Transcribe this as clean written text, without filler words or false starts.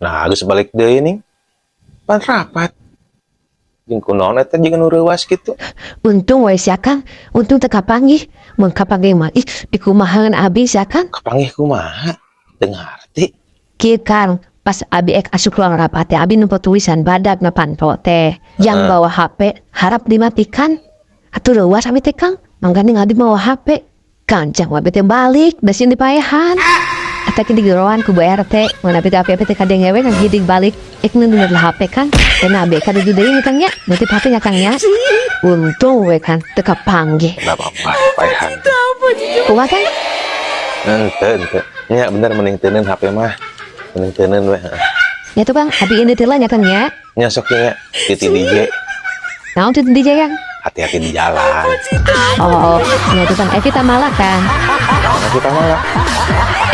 Nah, geus balik deui ning. Pan rapat. Jeung kunaon eta jeung nu reuwas kitu. Untung we sia Kang, untung teu kapanggih. Mun kapanggih mah ih dikumahaeun abi sia Kang. Kapanggih kumaha? Teu ngarti. Kieu Kang, pas abi ek asup ruang rapat teh abi numpa tulisan badag na panto teh. Yang bawa HP harap dimatikan. Atuh reuwas abi teh Kang, mangkana abi bawa HP. Kancang abi teh balik, da sieun dipaehan. Eta ki digeroan ku Bu RT, mun abi teh HP teh kadengewe kan hidig balik. Ek nunduh HP kan. Karena abi ka dudu deui Kang nya, notif HP nya Kang nya. Untung we kan teu kapanggih. Enggak apa-apa, paehan. Kumaha Kang? Ente. Nya bener mending teuneun HP mah. Mending teuneun we. Ya tuh Kang, abi ini teh nya Kang nya. Nya sok nya titi DJ. Naon teh DJ Kang? Hati-hati di jalan. Oh, ya tuh Kang, kita malah Kang. Kita malah